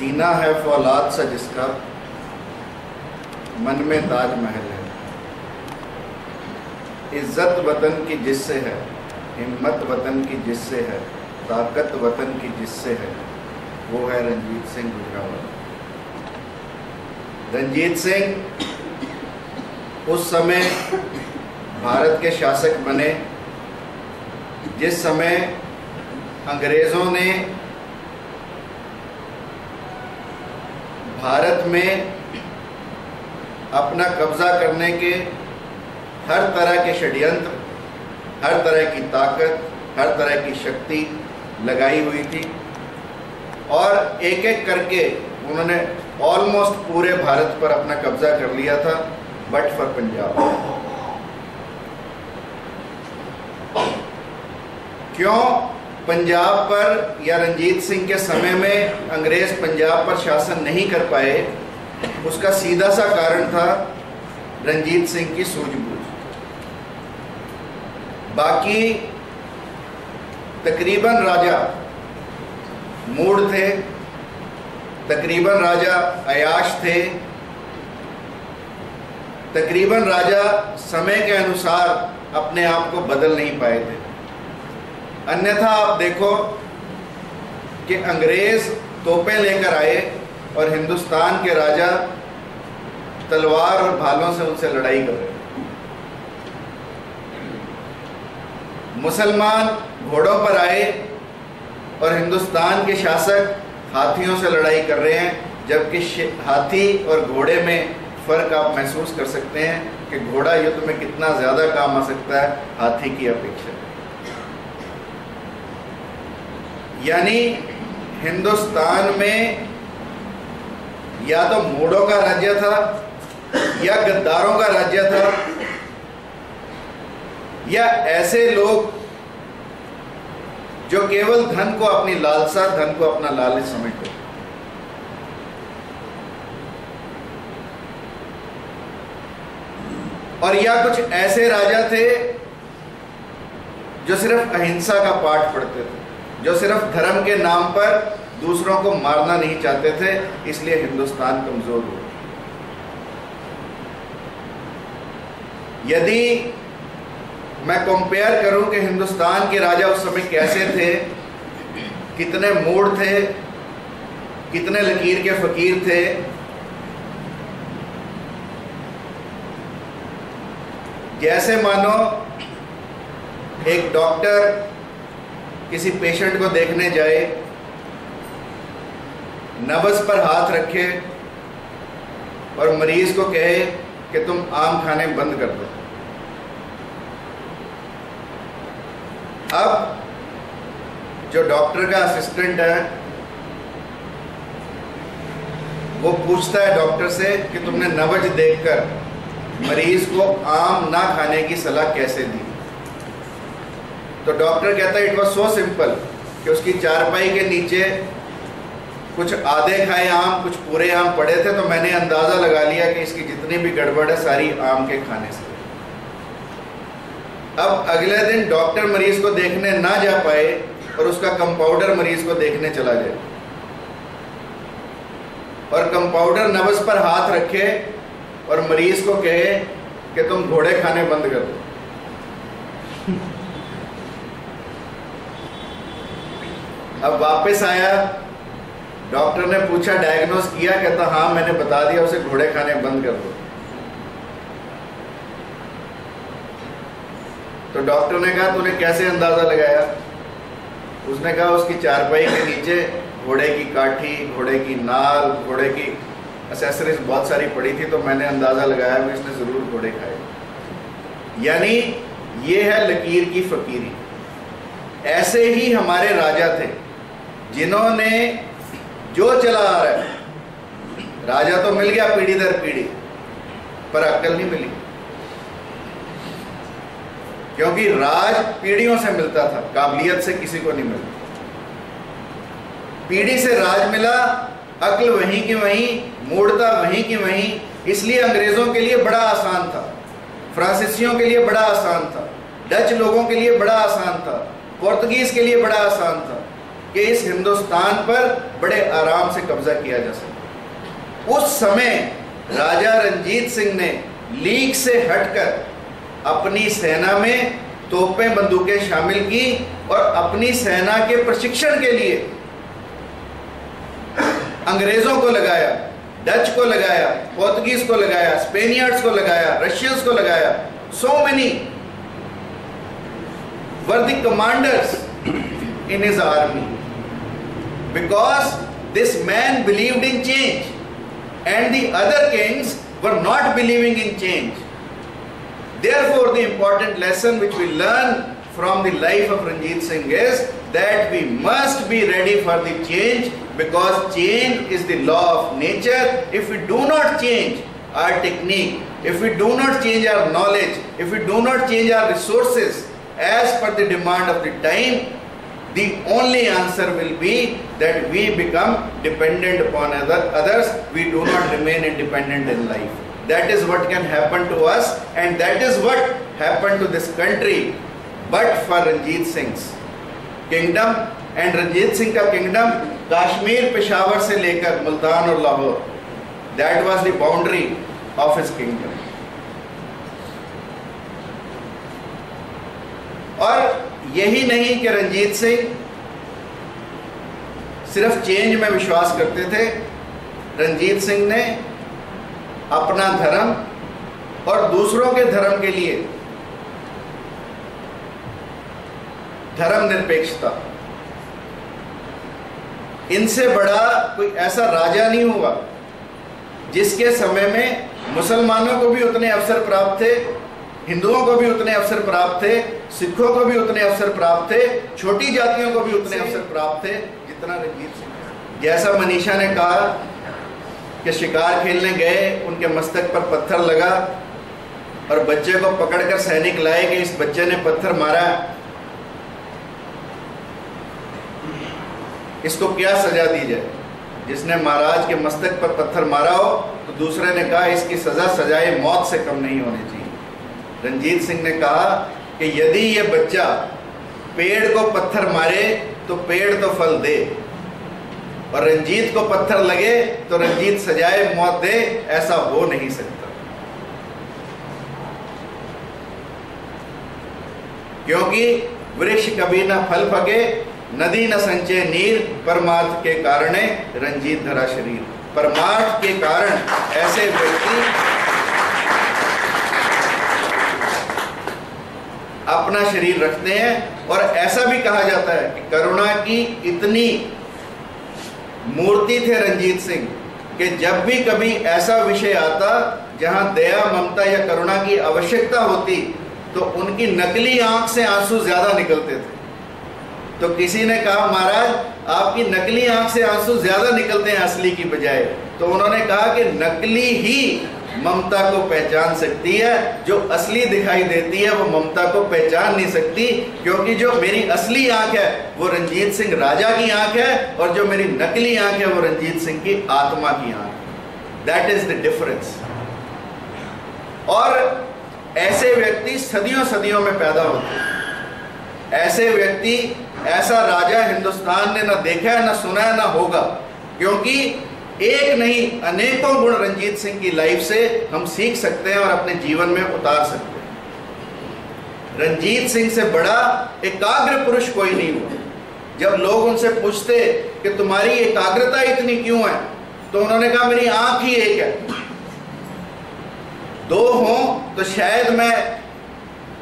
सीना है फौलाद सा जिसका, मन में ताजमहल है। इज्जत वतन की जिससे है, हिम्मत वतन की जिससे है, ताकत वतन की जिससे है, वो है रंजीत सिंह गुजरावाला। रंजीत सिंह उस समय भारत के शासक बने जिस समय अंग्रेज़ों ने भारत में अपना कब्जा करने के हर तरह के षड्यंत्र, हर तरह की ताकत, हर तरह की शक्ति लगाई हुई थी और एक एक करके उन्होंने ऑलमोस्ट पूरे भारत पर अपना कब्जा कर लिया था, बट फॉर पंजाब। क्यों पंजाब पर या रंजीत सिंह के समय में अंग्रेज पंजाब पर शासन नहीं कर पाए? उसका सीधा सा कारण था रंजीत सिंह की सूझबूझ। बाकी तकरीबन राजा मूढ़ थे, तकरीबन राजा अयाश थे, तकरीबन राजा समय के अनुसार अपने आप को बदल नहीं पाए थे। अन्यथा आप देखो कि अंग्रेज तोपें लेकर आए और हिंदुस्तान के राजा तलवार और भालों से उनसे लड़ाई कर रहे। मुसलमान घोड़ों पर आए और हिंदुस्तान के शासक हाथियों से लड़ाई कर रहे हैं, जबकि हाथी और घोड़े में फ़र्क आप महसूस कर सकते हैं कि घोड़ा युद्ध में कितना ज़्यादा काम आ सकता है हाथी की अपेक्षा। यानी हिंदुस्तान में या तो मूढ़ों का राज्य था या गद्दारों का राज्य था या ऐसे लोग जो केवल धन को अपनी लालसा, धन को अपना लालच समझते। और या कुछ ऐसे राजा थे जो सिर्फ अहिंसा का पाठ पढ़ते थे, जो सिर्फ धर्म के नाम पर दूसरों को मारना नहीं चाहते थे, इसलिए हिंदुस्तान कमजोर हुआ। यदि मैं कंपेयर करूं कि हिंदुस्तान के राजा उस समय कैसे थे, कितने मूढ़ थे, कितने लकीर के फकीर थे, जैसे मानो एक डॉक्टर किसी पेशेंट को देखने जाए, नब्ज पर हाथ रखे और मरीज को कहे कि तुम आम खाने बंद कर दो। अब जो डॉक्टर का असिस्टेंट है वो पूछता है डॉक्टर से कि तुमने नब्ज देखकर मरीज को आम ना खाने की सलाह कैसे दी? तो डॉक्टर कहता है इट वॉज सो सिंपल कि उसकी चारपाई के नीचे कुछ आधे खाए आम, कुछ पूरे आम पड़े थे, तो मैंने अंदाजा लगा लिया कि इसकी जितनी भी गड़बड़ है सारी आम के खाने से। अब अगले दिन डॉक्टर मरीज को देखने ना जा पाए और उसका कंपाउंडर मरीज को देखने चला जाए और कंपाउंडर नब्ज पर हाथ रखे और मरीज को कहे कि तुम घोड़े खाने बंद कर दो। अब वापस आया, डॉक्टर ने पूछा डायग्नोस किया, कहता हाँ मैंने बता दिया उसे घोड़े खाने बंद कर दो। तो डॉक्टर ने कहा तूने कैसे अंदाजा लगाया? उसने कहा उसकी चारपाई के नीचे घोड़े की काठी, घोड़े की नाल, घोड़े की एक्सेसरीज बहुत सारी पड़ी थी, तो मैंने अंदाजा लगाया कि इसने जरूर घोड़े खाए। यानी ये है लकीर की फकीरी। ऐसे ही हमारे राजा थे जिन्होंने जो चला आ रहा है, राजा तो मिल गया पीढ़ी दर पीढ़ी, पर अक्ल नहीं मिली, क्योंकि राज पीढ़ियों से मिलता था, काबिलियत से किसी को नहीं मिलता। पीढ़ी से राज मिला, अक्ल वहीं की वहीं, मूढ़ता वहीं की वहीं। इसलिए अंग्रेजों के लिए बड़ा आसान था, फ्रांसीसियों के लिए बड़ा आसान था, डच लोगों के लिए बड़ा आसान था, पुर्तगीज के लिए बड़ा आसान था, कि इस हिंदुस्तान पर बड़े आराम से कब्जा किया जा सके। उस समय राजा रंजीत सिंह ने लीग से हटकर अपनी सेना में तोपें बंदूकें शामिल की और अपनी सेना के प्रशिक्षण के लिए अंग्रेजों को लगाया, डच को लगाया, पोर्तुगीज को लगाया, स्पेनियर्ड्स को लगाया, रशियंस को लगाया। So many were the commanders in his army, because this man believed in change and the other kings were not believing in change. Therefore, the important lesson which we learn from the life of Ranjit Singh is that we must be ready for the change, because change is the law of nature. If we do not change our technique, if we do not change our knowledge, if we do not change our resources as per the demand of the time, the only answer will be that we become dependent upon others. We do not remain independent in life. That is what can happen to us, and that is what happened to this country. But for Ranjit Singh's kingdom, and Ranjit Singh का kingdom Kashmir Peshawar से लेकर मुल्तान और Lahore, that was the boundary of his kingdom. और यही नहीं कि रंजीत सिंह सिर्फ change में विश्वास करते थे, रंजीत सिंह ने अपना धर्म और दूसरों के धर्म के लिए धर्म निरपेक्षता, इनसे बड़ा कोई ऐसा राजा नहीं हुआ जिसके समय में मुसलमानों को भी उतने अवसर प्राप्त थे, हिंदुओं को भी उतने अवसर प्राप्त थे, सिखों को भी उतने अवसर प्राप्त थे, छोटी जातियों को भी उतने अवसर प्राप्त थे जितना रंजीत सिंह। जैसा मनीषा ने कहा कि शिकार खेलने गए, उनके मस्तक पर पत्थर लगा और बच्चे को पकड़कर सैनिक लाए कि इस बच्चे ने पत्थर मारा, इसको क्या सजा दी जाए। जिसने महाराज के मस्तक पर पत्थर मारा हो तो दूसरे ने कहा इसकी सजा सजाए मौत से कम नहीं होनी चाहिए। रंजीत सिंह ने कहा कि यदि ये बच्चा पेड़ को पत्थर मारे तो पेड़ तो फल दे, और रंजीत को पत्थर लगे तो रंजीत सजाए मौत दे, ऐसा हो नहीं सकता। क्योंकि वृक्ष कभी न फल फके, नदी न संचय नीर, परमार्थ के कारण रंजीत धरा शरीर। परमार्थ के कारण ऐसे व्यक्ति अपना शरीर रखते हैं। और ऐसा भी कहा जाता है कि करुणा की इतनी मूर्ति थे रंजीत सिंह कि जब भी कभी ऐसा विषय आता जहां दया, ममता या करुणा की आवश्यकता होती तो उनकी नकली आंख से आंसू ज्यादा निकलते थे। तो किसी ने कहा महाराज आपकी नकली आंख से आंसू ज्यादा निकलते हैं असली की बजाय। तो उन्होंने कहा कि नकली ही ममता को पहचान सकती है, जो असली दिखाई देती है वो ममता को पहचान नहीं सकती। क्योंकि जो मेरी असली आंख है वो रंजीत सिंह राजा की आंख है, और जो मेरी नकली आंख है वो रंजीत सिंह की आत्मा की आंख। That is the difference. और ऐसे व्यक्ति सदियों सदियों में पैदा होते हैं। ऐसे व्यक्ति, ऐसा राजा हिंदुस्तान ने न देखा है, न सुना है, न होगा। क्योंकि एक नहीं अनेकों गुण रंजीत सिंह की लाइफ से हम सीख सकते हैं और अपने जीवन में उतार सकते हैं। रंजीत सिंह से बड़ा एकाग्र पुरुष कोई नहीं हुआ। जब लोग उनसे पूछते कि तुम्हारी एकाग्रता इतनी क्यों है, तो उन्होंने कहा मेरी आंख ही एक है। दो हों तो शायद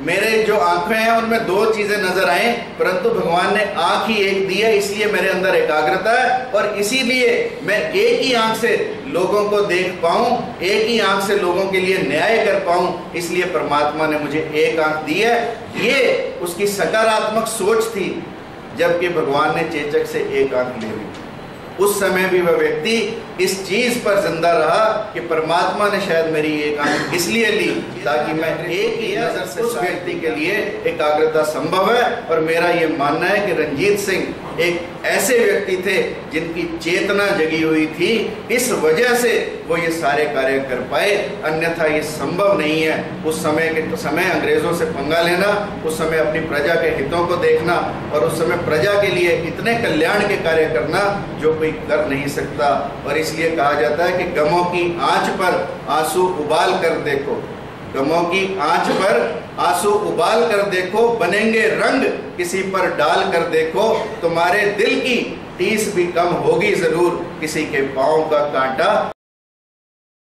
मेरे जो आंखें हैं उनमें दो चीजें नजर आए, परंतु भगवान ने आंख ही एक दी है, इसलिए मेरे अंदर एकाग्रता है। और इसीलिए मैं एक ही आंख से लोगों को देख पाऊं, एक ही आंख से लोगों के लिए न्याय कर पाऊं, इसलिए परमात्मा ने मुझे एक आंख दी है। ये उसकी सकारात्मक सोच थी, जबकि भगवान ने चेचक से एक आंख ले ली। उस समय भी वह व्यक्ति इस चीज पर जिंदा रहा कि परमात्मा ने शायद मेरी एक आंख इसलिए ली ताकि मैं एक ही नजर से उस व्यक्ति के लिए एकाग्रता संभव है। और मेरा ये मानना है कि रंजीत सिंह एक ऐसे व्यक्ति थे जिनकी चेतना जगी हुई थी, इस वजह से वो ये सारे कार्य कर पाए, अन्यथा ये संभव नहीं है। उस समय अंग्रेजों से पंगा लेना, उस समय अपनी प्रजा के हितों को देखना और उस समय प्रजा के लिए इतने कल्याण के कार्य करना जो कोई कर नहीं सकता। और इसलिए कहा जाता है कि गमों की आंच पर आंसू उबाल कर देखो, गमों की आंच पर आंसू उबाल कर देखो, बनेंगे रंग किसी पर डाल कर देखो, तुम्हारे दिल की टीस भी कम होगी जरूर, किसी के पांव का कांटा